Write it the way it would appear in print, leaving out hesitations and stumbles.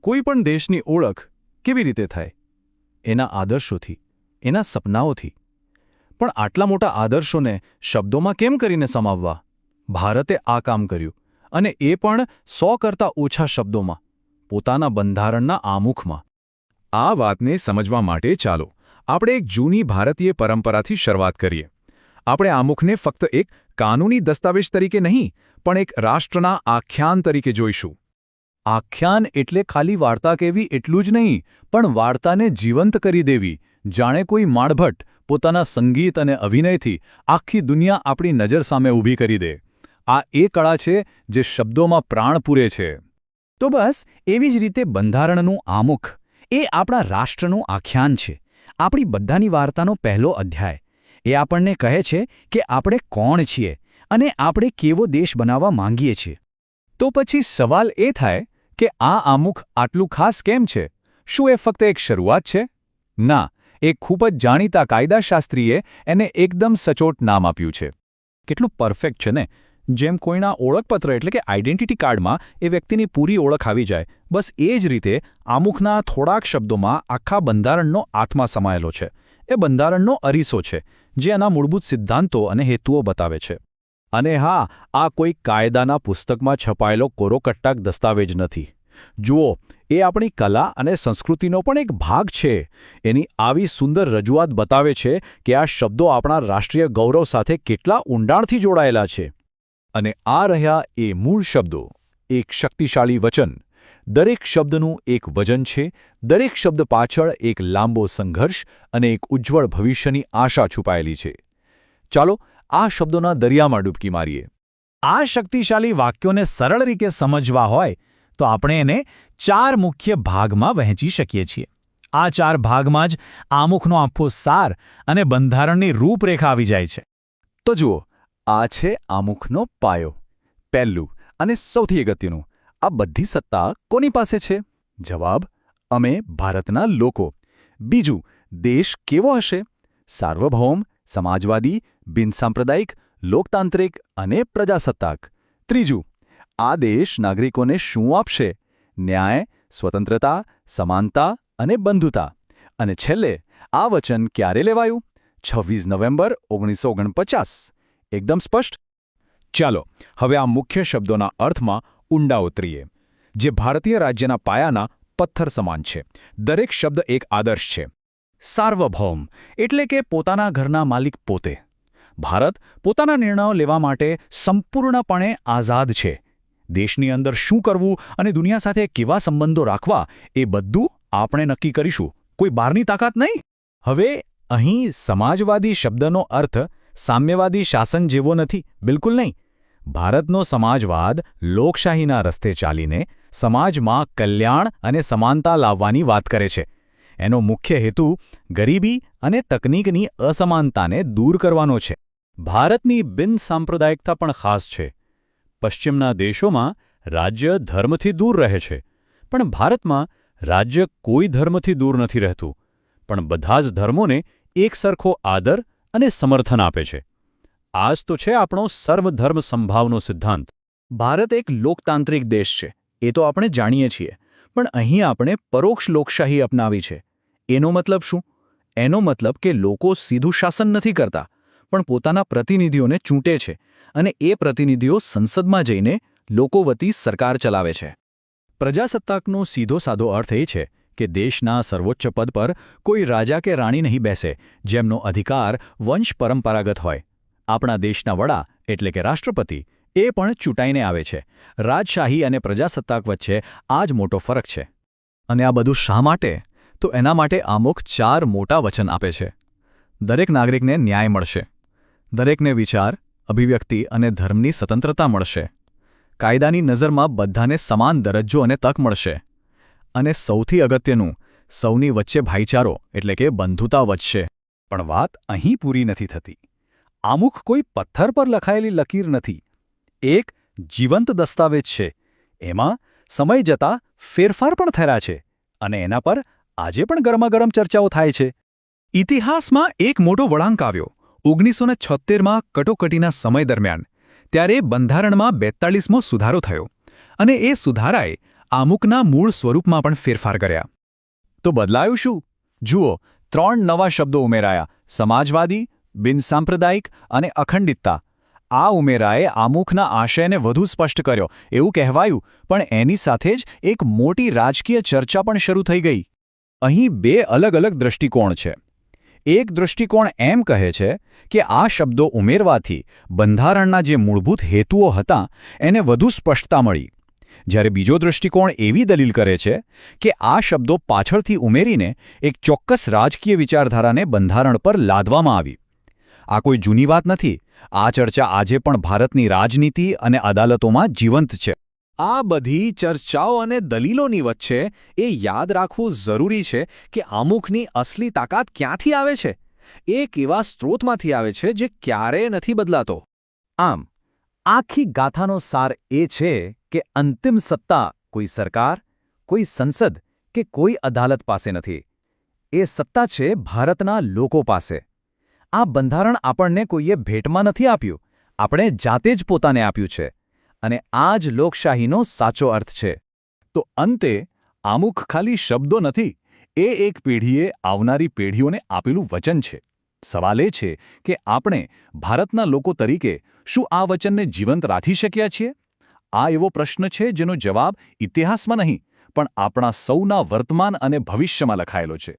કોઈ પણ દેશની ઓળખ કેવી રીતે થાય? એના આદર્શોથી, એના સપનાઓથી. પણ આટલા મોટા આદર્શોને શબ્દોમાં કેમ કરીને સમાવવા? ભારતે આ કામ કર્યું, અને એ પણ 100 કરતાં ઓછા શબ્દોમાં, પોતાના બંધારણના આમુખમાં. આ વાતને સમજવા માટે ચાલો આપણે એક જૂની ભારતીય પરંપરાથી શરૂઆત કરીએ. આપણે આમુખને ફક્ત એક કાનૂની દસ્તાવેજ તરીકે નહીં, પણ એક રાષ્ટ્રના આખ્યાન તરીકે જોઈશું. આખ્યાન એટલે ખાલી વાર્તા કહેવી એટલું જ નહીં, પણ વાર્તાને જીવંત કરી દેવી, જાણે કોઈ માળભટ્ટ પોતાના સંગીત અને અભિનયથી આખી દુનિયા આપણી નજર સામે ઊભી કરી દે. આ એ કળા છે જે શબ્દોમાં પ્રાણ પૂરે છે. તો બસ એવી જ રીતે બંધારણનું આમુખ એ આપણા રાષ્ટ્રનું આખ્યાન છે, આપણી બધાની વાર્તાનો પહેલો અધ્યાય. એ આપણને કહે છે કે આપણે કોણ છીએ અને આપણે કેવો દેશ બનાવવા માંગીએ છીએ. તો પછી સવાલ એ થાય કે આ આમુખ આટલું ખાસ કેમ છે? શું એ ફક્ત એક શરૂઆત છે? ના, એક ખૂબ જ જાણીતા કાયદાશાસ્ત્રીએ એને એકદમ સચોટ નામ આપ્યું છે. કેટલું પરફેક્ટ છે ને! જેમ કોઈના ઓળખપત્ર એટલે કે આઇડેન્ટિટી કાર્ડમાં એ વ્યક્તિની પૂરી ઓળખ આવી જાય, બસ એ જ રીતે આમુખના થોડાક શબ્દોમાં આખા બંધારણનો આત્મા સમાયેલો છે. એ બંધારણનો અરીસો છે, જે એના મૂળભૂત સિદ્ધાંતો અને હેતુઓ બતાવે છે. અને હા, આ કોઈ કાયદાના પુસ્તકમાં છપાયેલો કોરોકટ્ટાક દસ્તાવેજ નથી. જુઓ, એ આપણી કલા અને સંસ્કૃતિનો પણ એક ભાગ છે. એની આવી સુંદર રજૂઆત બતાવે છે કે આ શબ્દો આપણા રાષ્ટ્રીય ગૌરવ સાથે કેટલા ઊંડાણથી જોડાયેલા છે. અને આ રહ્યા એ મૂળ શબ્દો, એક શક્તિશાળી વચન. દરેક શબ્દનું એક વજન છે, દરેક શબ્દ પાછળ એક લાંબો સંઘર્ષ અને એક ઉજ્જવળ ભવિષ્યની આશા છુપાયેલી છે. ચાલો આ શબ્દોના દરિયામાં ડૂબકી મારીએ. આ શક્તિશાળી વાક્યોને સરળ રીતે સમજવા હોય તો આપણે એને 4 મુખ્ય ભાગમાં વહેંચી શકીએ છીએ. આ 4 ભાગમાં જ આમુખનો આખો સાર અને બંધારણની રૂપરેખા આવી જાય છે. તો જુઓ, આ છે આમુખનો પાયો. પહેલું અને સૌથી અગત્યનું, આ બધી સત્તા કોની પાસે છે? જવાબ: અમે ભારતના લોકો. બીજું, દેશ કેવો હશે? સાર્વભૌમ, સમાજવાદી, બિનસાંપ્રદાયિક, લોકતાંત્રિક અને પ્રજાસત્તાક. ત્રીજું, આ દેશ નાગરિકોને શું આપશે? ન્યાય, સ્વતંત્રતા, સમાનતા અને બંધુતા. અને છેલ્લે, આ વચન ક્યારે લેવાયું? 26 નવેમ્બર 1949. એકદમ સ્પષ્ટ? ચાલો હવે આ મુખ્ય શબ્દોના અર્થમાં ઊંડા ઉતરીએ, જે ભારતીય રાજ્યના પાયાના પથ્થર સમાન છે. દરેક શબ્દ એક આદર્શ છે. સાર્વભૌમ એટલે કે પોતાના ઘરના માલિક પોતે. ભારત પોતાના નિર્ણયો લેવા માટે સંપૂર્ણપણે આઝાદ છે. દેશની અંદર શું કરવું અને દુનિયા સાથે કેવા સંબંધો રાખવા એ બધું આપણે નક્કી કરીશું, કોઈ બહારની તાકાત નહીં. હવે અહીં સમાજવાદી શબ્દનો અર્થ સામ્યવાદી શાસન જેવો નથી, બિલકુલ નહીં. ભારતનો સમાજવાદ લોકશાહીના રસ્તે ચાલીને સમાજમાં કલ્યાણ અને સમાનતા લાવવાની વાત કરે છે. એનો મુખ્ય હેતુ ગરીબી અને તકનીકની અસમાનતાને દૂર કરવાનો છે. ભારતની બિનસાંપ્રદાયિકતા પણ ખાસ છે. પશ્ચિમના દેશોમાં રાજ્ય ધર્મથી દૂર રહે છે, પણ ભારતમાં રાજ્ય કોઈ ધર્મથી દૂર નથી રહેતું, પણ બધા જ ધર્મોને એક સરખો આદર અને સમર્થન આપે છે. આ જ તો છે આપણો સર્વધર્મ સંભાવનો સિદ્ધાંત. ભારત એક લોકતાંત્રિક દેશ છે, એ તો આપણે જાણીએ છીએ, પણ અહીં આપણે પરોક્ષ લોકશાહી અપનાવી છે. એનો મતલબ શું? એનો મતલબ કે લોકો સીધું શાસન નથી કરતા, પણ પોતાના પ્રતિનિધિઓને ચૂંટે છે, અને એ પ્રતિનિધિઓ સંસદમાં જઈને લોકો વતી સરકાર ચલાવે છે. પ્રજાસત્તાકનો સીધો સાદો અર્થ એ છે કે દેશના સર્વોચ્ચ પદ પર કોઈ રાજા કે રાણી નહીં બેસે, જેમનો અધિકાર વંશ પરંપરાગત હોય. આપણા દેશના વડા એટલે કે રાષ્ટ્રપતિ એ પણ ચૂંટાઈને આવે છે. રાજશાહી અને પ્રજાસત્તાક વચ્ચે આ જ મોટો ફરક છે. અને આ બધું શા માટે? તો એના માટે આમુખ 4 મોટા વચન આપે છે. દરેક નાગરિકને ન્યાય મળશે. દરેકને વિચાર, અભિવ્યક્તિ અને ધર્મની સ્વતંત્રતા મળશે. કાયદાની નજરમાં બધાને સમાન દરજ્જો અને તક મળશે. અને સૌથી અગત્યનું, સૌની વચ્ચે ભાઈચારો એટલે કે બંધુતા વધશે. પણ વાત અહીં પૂરી નથી થતી. આમુખ કોઈ પથ્થર પર લખાયેલી લકીર નથી. એક જીવંત દસ્તાવેજ છે. એમાં સમય જતાં ફેરફાર પણ થયા છે, અને એના પર આજે પણ ગરમાગરમ ચર્ચાઓ થાય છે. ઇતિહાસમાં એક મોટો વળાંક આવ્યો 1976માં કટોકટીના સમય દરમિયાન. ત્યારે બંધારણમાં 42મો સુધારો થયો, અને એ સુધારાએ આમુખના મૂળ સ્વરૂપમાં પણ ફેરફાર કર્યા. તો બદલાયું શું? જુઓ, 3 નવા શબ્દો ઉમેરાયા: સમાજવાદી, બિનસાંપ્રદાયિક અને અખંડિતતા. આ ઉમેરાએ આમુખના આશયને વધુ સ્પષ્ટ કર્યો એવું કહેવાયું, પણ એની સાથે જ એક મોટી રાજકીય ચર્ચા પણ શરૂ થઈ ગઈ. અહીં 2 અલગ-અલગ દૃષ્ટિકોણ છે. એક દૃષ્ટિકોણ એમ કહે છે કે આ શબ્દો ઉમેરવાથી બંધારણના જે મૂળભૂત હેતુઓ હતા એને વધુ સ્પષ્ટતા મળી, જ્યારે બીજો દૃષ્ટિકોણ એવી દલીલ કરે છે કે આ શબ્દો પાછળથી ઉમેરીને એક ચોક્કસ રાજકીય વિચારધારાને બંધારણ પર લાદવામાં આવી. આ કોઈ જૂની વાત નથી. આ ચર્ચા આજે પણ ભારતની રાજનીતિ અને અદાલતોમાં જીવંત છે. આ બધી ચર્ચાઓ અને દલીલોની વચ્ચે એ યાદ રાખવું જરૂરી છે કે આમુખની અસલી તાકાત ક્યાંથી આવે છે. એક એવા સ્ત્રોતમાંથી આવે છે જે ક્યારેય નથી બદલાતો. આમ, આખી ગાથાનો સાર એ છે કે અંતિમ સત્તા કોઈ સરકાર, કોઈ સંસદ કે કોઈ અદાલત પાસે નથી. એ સત્તા છે ભારતના લોકો પાસે. આ બંધારણ આપણને કોઈએ ભેટમાં નથી આપ્યું, આપણે જાતે જ પોતાને આપ્યું છે. અને આ જ લોકશાહીનો સાચો અર્થ છે. તો અંતે આમુખ ખાલી શબ્દો નથી, એ એક પેઢીએ આવનારી પેઢીઓને આપેલું વચન છે. સવાલ એ છે કે આપણે ભારતના લોકો તરીકે શું આ વચનને જીવંત રાખી શક્યા છીએ? આ એવો પ્રશ્ન છે જેનો જવાબ ઇતિહાસમાં નહીં, પણ આપણા સૌના વર્તમાન અને ભવિષ્યમાં લખાયેલો છે.